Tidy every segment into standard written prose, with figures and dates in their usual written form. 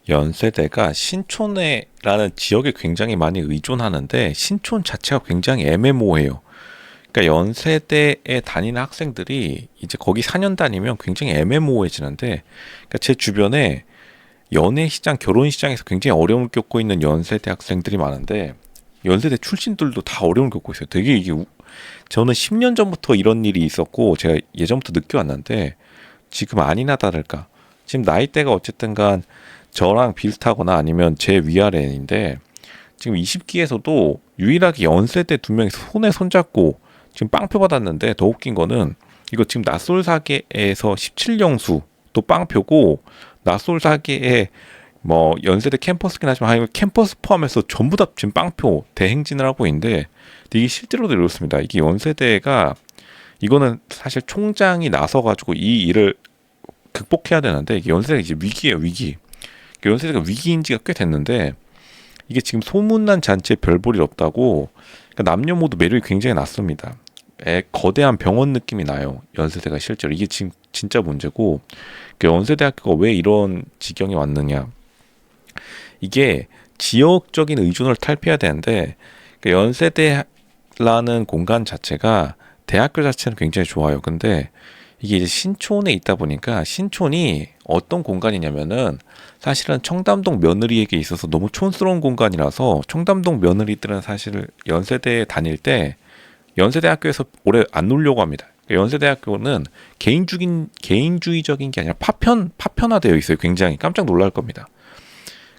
연세대가 신촌에라는 지역에 굉장히 많이 의존하는데 신촌 자체가 굉장히 애매모호해요. 그러니까 연세대에 다니는 학생들이 이제 거기 4년 다니면 굉장히 애매모호해지는데, 그러니까 제 주변에 연애 시장, 결혼 시장에서 굉장히 어려움을 겪고 있는 연세대 학생들이 많은데 연세대 출신들도 다 어려움을 겪고 있어요. 되게 저는 10년 전부터 이런 일이 있었고 제가 예전부터 느껴왔는데 지금 아니나 다를까 지금 나이대가 어쨌든간 저랑 비슷하거나 아니면 제 위아래인데 지금 20기에서도 유일하게 연세대 두 명이 손에 손잡고 지금 빵표 받았는데, 더 웃긴 거는 이거 지금 낯솔사계에서 17영수 또 빵표고, 낯솔사계에 뭐 연세대 캠퍼스긴 하지만 아니면 캠퍼스 포함해서 전부 다 지금 빵표 대행진을 하고 있는데, 이게 실제로도 이렇습니다. 이게 연세대가, 이거는 사실 총장이 나서 가지고 이 일을 극복해야 되는데 이게 연세대가 이제 위기예요, 위기. 연세대가 위기인 지가 꽤 됐는데 이게 지금 소문난 잔치에 별 볼일 없다고, 그러니까 남녀 모두 매력이 굉장히 낮습니다. 거대한 병원 느낌이 나요, 연세대가 실제로. 이게 지금 진짜 문제고, 연세대학교가 왜 이런 지경에 왔느냐, 이게 지역적인 의존을 탈피해야 되는데, 연세대라는 공간 자체가 대학교 자체는 굉장히 좋아요. 근데 이게 이제 신촌에 있다 보니까, 신촌이 어떤 공간이냐면은 사실은 청담동 며느리에게 있어서 너무 촌스러운 공간이라서 청담동 며느리들은 사실 연세대에 다닐 때 연세대학교에서 오래 안 놀려고 합니다. 연세대학교는 개인주의적인 게 아니라 파편화되어 있어요. 굉장히 깜짝 놀랄 겁니다.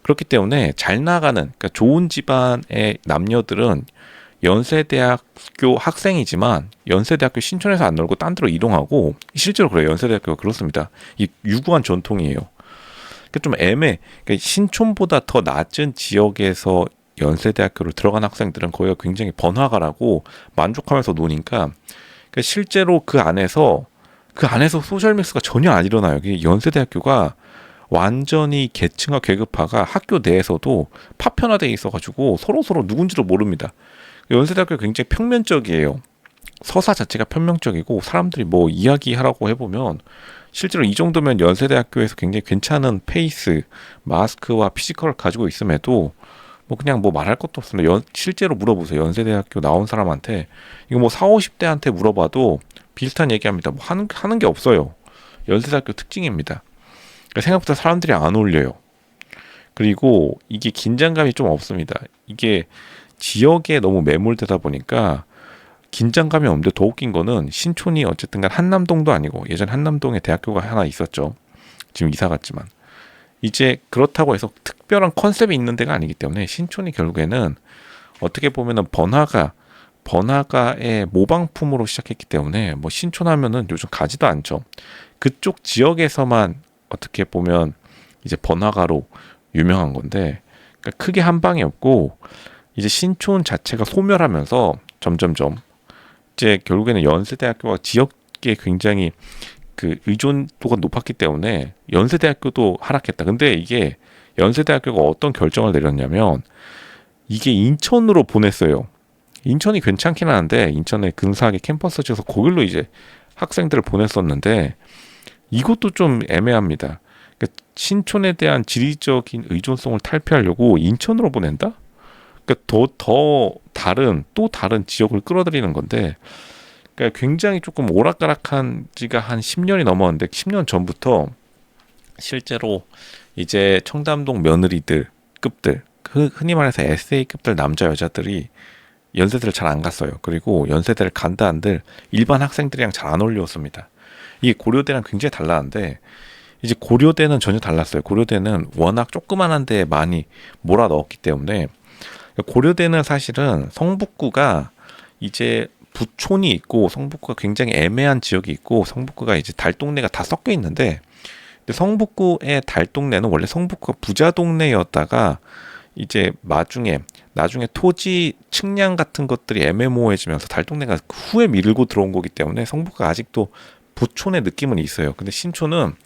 그렇기 때문에 잘 나가는, 그러니까 좋은 집안의 남녀들은 연세대학교 학생이지만 연세대학교 신촌에서 안 놀고 딴 데로 이동하고, 실제로 그래요. 연세대학교가 그렇습니다. 이 유구한 전통이에요. 그러니까 좀 그러니까 신촌보다 더 낮은 지역에서 연세대학교를 들어간 학생들은 거기가 굉장히 번화가라고 만족하면서 노니까, 그러니까 실제로 그 안에서 소셜 믹스가 전혀 안 일어나요. 연세대학교가 완전히 계층화 계급화가 학교 내에서도 파편화돼 있어가지고 서로 누군지도 모릅니다. 연세대학교가 굉장히 평면적이에요. 서사 자체가 편명적이고, 사람들이 뭐 이야기하라고 해보면 실제로 이 정도면 연세대학교에서 굉장히 괜찮은 페이스, 마스크와 피지컬을 가지고 있음에도 뭐 그냥 뭐 말할 것도 없습니다. 실제로 물어보세요. 연세대학교 나온 사람한테 이거 뭐 40, 50대한테 물어봐도 비슷한 얘기합니다. 뭐 하는 게 없어요. 연세대학교 특징입니다. 그러니까 생각보다 사람들이 안 어울려요. 그리고 이게 긴장감이 좀 없습니다. 이게 지역에 너무 매몰되다 보니까 긴장감이 없는데, 더 웃긴 거는 신촌이 어쨌든 간 한남동도 아니고, 예전 한남동에 대학교가 하나 있었죠. 지금 이사 갔지만 이제 그렇다고 해서 특별한 컨셉이 있는 데가 아니기 때문에 신촌이 결국에는 어떻게 보면은 번화가의 모방품으로 시작했기 때문에 뭐 신촌 하면은 요즘 가지도 않죠. 그쪽 지역에서만 어떻게 보면 이제 번화가로 유명한 건데, 그러니까 크게 한 방이 없고 이제 신촌 자체가 소멸하면서 점점점 이제 결국에는 연세대학교가 지역에 굉장히 그 의존도가 높았기 때문에 연세대학교도 하락했다. 근데 이게 연세대학교가 어떤 결정을 내렸냐면 이게 인천으로 보냈어요. 인천이 괜찮긴 하는데 인천에 근사하게 캠퍼스 지어서 거길로 이제 학생들을 보냈었는데, 이것도 좀 애매합니다. 그러니까 신촌에 대한 지리적인 의존성을 탈피하려고 인천으로 보낸다? 그러니까 또 다른 지역을 끌어들이는 건데, 그러니까 굉장히 조금 오락가락한 지가 한 10년이 넘었는데, 10년 전부터 실제로 이제 청담동 며느리들 급들, 흔히 말해서 SA급들 남자 여자들이 연세대를 잘 안 갔어요. 그리고 연세대를 간다 한들 일반 학생들이랑 잘 안 어울렸습니다. 이게 고려대랑 굉장히 달랐는데, 이제 고려대는 전혀 달랐어요. 고려대는 워낙 조그만한 데에 많이 몰아 넣었기 때문에, 고려대는 사실은 성북구가 이제 부촌이 있고 성북구가 굉장히 애매한 지역이 있고, 성북구가 이제 달동네가 다 섞여 있는데, 근데 성북구의 달동네는 원래 성북구가 부자 동네였다가 이제 나중에 토지 측량 같은 것들이 애매모호해지면서 달동네가 후에 밀고 들어온 거기 때문에 성북구가 아직도 부촌의 느낌은 있어요. 근데 신촌은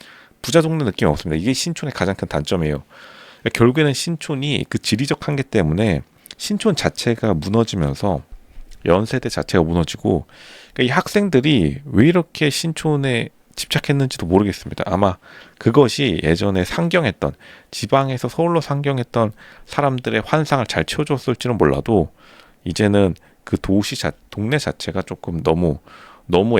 부자 동네 느낌이 없습니다. 이게 신촌의 가장 큰 단점이에요. 결국에는 신촌이 그 지리적 한계 때문에 신촌 자체가 무너지면서 연세대 자체가 무너지고, 그러니까 이 학생들이 왜 이렇게 신촌에 집착했는지도 모르겠습니다. 아마 그것이 예전에 상경했던, 지방에서 서울로 상경했던 사람들의 환상을 잘 채워줬을지는 몰라도 이제는 그 동네 자체가 조금 너무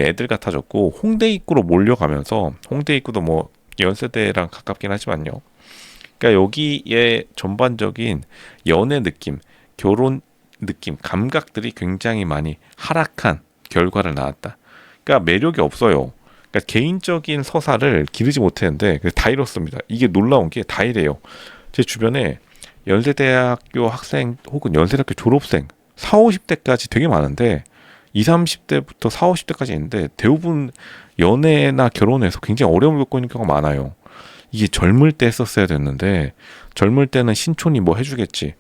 애들 같아졌고, 홍대 입구로 몰려가면서, 홍대 입구도 뭐 연세대랑 가깝긴 하지만요. 그러니까 여기에 전반적인 연애 느낌, 결혼 느낌, 감각들이 굉장히 많이 하락한 결과를 낳았다. 그러니까 매력이 없어요. 그러니까 개인적인 서사를 기르지 못했는데 다 이렇습니다. 이게 놀라운 게 다 이래요. 제 주변에 연세대학교 학생 혹은 연세대학교 졸업생 4, 50대까지 되게 많은데 20, 30대부터 4, 50대까지 있는데 대부분 연애나 결혼에서 굉장히 어려움을 겪고 있는 경우가 많아요. 이게 젊을 때 했었어야 됐는데 젊을 때는 신촌이 뭐 해주겠지.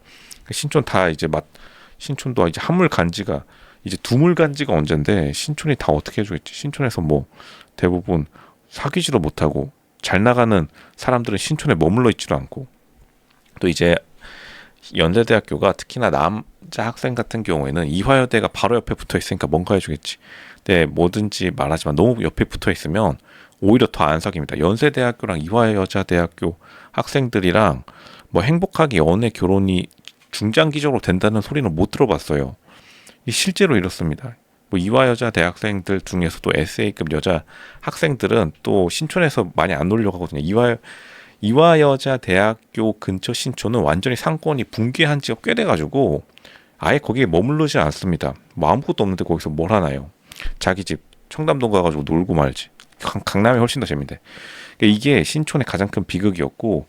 신촌 다 이제 신촌도 이제 한물 간지가 이제 두물 간지가 언젠데 신촌이 다 어떻게 해주겠지. 신촌에서 뭐 대부분 사귀지도 못하고 잘 나가는 사람들은 신촌에 머물러 있지도 않고, 또 이제 연세대학교가 특히나 남자 학생 같은 경우에는 이화여대가 바로 옆에 붙어 있으니까 뭔가 해주겠지. 근데 뭐든지 말하지만 너무 옆에 붙어 있으면 오히려 더 안 사깁니다. 연세대학교랑 이화여자대학교 학생들이랑 뭐 행복하게 연애 결혼이 중장기적으로 된다는 소리는 못 들어봤어요. 실제로 이렇습니다. 뭐 이화여자 대학생들 중에서도 SA급 여자 학생들은 또 신촌에서 많이 안 놀려고 하거든요. 이화여자 대학교 근처 신촌은 완전히 상권이 붕괴한 지가 꽤 돼가지고 아예 거기에 머무르지 않습니다. 뭐 아무것도 없는데 거기서 뭘 하나요? 자기 집 청담동 가가지고 놀고 말지. 강남이 훨씬 더 재밌는데. 그러니까 이게 신촌의 가장 큰 비극이었고,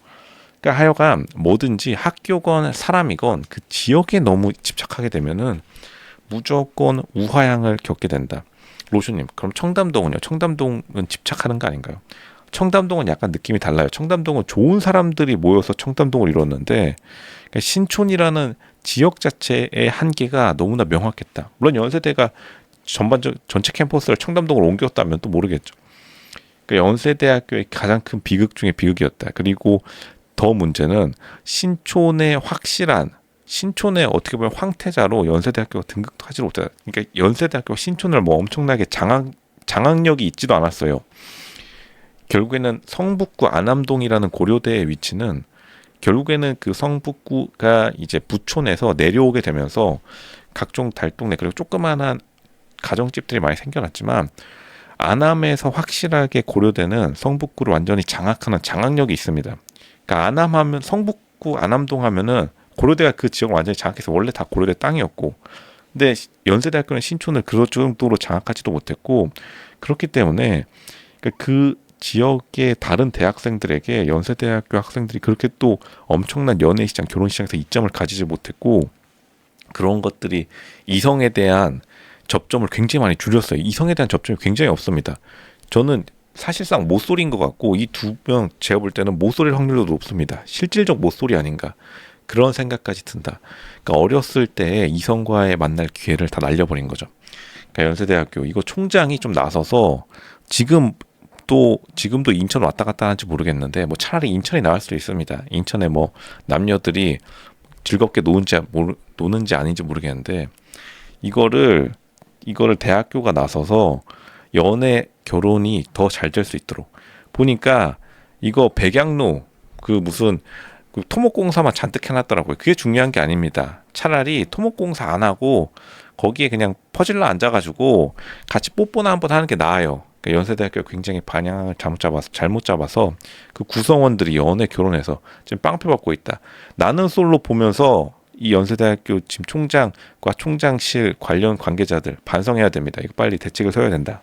그러니까 하여간 뭐든지 학교건 사람이건 그 지역에 너무 집착하게 되면은 무조건 우하향을 겪게 된다. 로슈님, 그럼 청담동은요? 청담동은 집착하는 거 아닌가요? 청담동은 약간 느낌이 달라요. 청담동은 좋은 사람들이 모여서 청담동을 이뤘는데, 그러니까 신촌이라는 지역 자체의 한계가 너무나 명확했다. 물론 연세대가 전체 캠퍼스를 청담동으로 옮겼다면 또 모르겠죠. 그러니까 연세대학교의 가장 큰 비극 중에 비극이었다. 그리고 더 문제는 신촌의 어떻게 보면 황태자로 연세대학교가 등극도 하지 못했다. 그러니까 연세대학교가 신촌을 뭐 엄청나게 장악력이 있지도 않았어요. 결국에는 성북구 안암동이라는 고려대의 위치는 결국에는 그 성북구가 이제 부촌에서 내려오게 되면서 각종 달동네 그리고 조그마한 가정집들이 많이 생겨났지만 안암에서 확실하게 고려대는 성북구를 완전히 장악하는 장악력이 있습니다. 그러니까 안암하면 성북구 안암동 하면은 고려대가 그 지역을 완전히 장악해서 원래 다 고려대 땅이었고, 근데 연세대학교는 신촌을 그 정도로 장악하지도 못했고, 그렇기 때문에 그 지역의 다른 대학생들에게 연세대학교 학생들이 그렇게 또 엄청난 연애 시장, 결혼 시장에서 이점을 가지지 못했고, 그런 것들이 이성에 대한 접점을 굉장히 많이 줄였어요. 이성에 대한 접점이 굉장히 없습니다. 저는 사실상 모쏠인 것 같고 이 두 명 제가 볼 때는 모쏠일 확률도 높습니다. 실질적 모쏠이 아닌가 그런 생각까지 든다. 그러니까 어렸을 때 이성과의 만날 기회를 다 날려버린 거죠. 그러니까 연세대학교 이거 총장이 좀 나서서 지금도 인천 왔다 갔다 하는지 모르겠는데 뭐 차라리 인천이 나을 수도 있습니다. 인천에 뭐 남녀들이 즐겁게 노는지 아닌지 모르겠는데 이거를 대학교가 나서서 연애 결혼이 더 잘 될 수 있도록 보니까 이거 백양로 그 무슨 그 토목공사만 잔뜩 해놨더라고요. 그게 중요한 게 아닙니다. 차라리 토목공사 안 하고 거기에 그냥 퍼질러 앉아가지고 같이 뽀뽀나 한번 하는 게 나아요. 그러니까 연세대학교 굉장히 방향을 잘못 잡아서 그 구성원들이 연애 결혼해서 지금 빵표 받고 있다. 나는 솔로 보면서 이 연세대학교 지금 총장과 총장실 관련 관계자들 반성해야 됩니다. 이거 빨리 대책을 세워야 된다.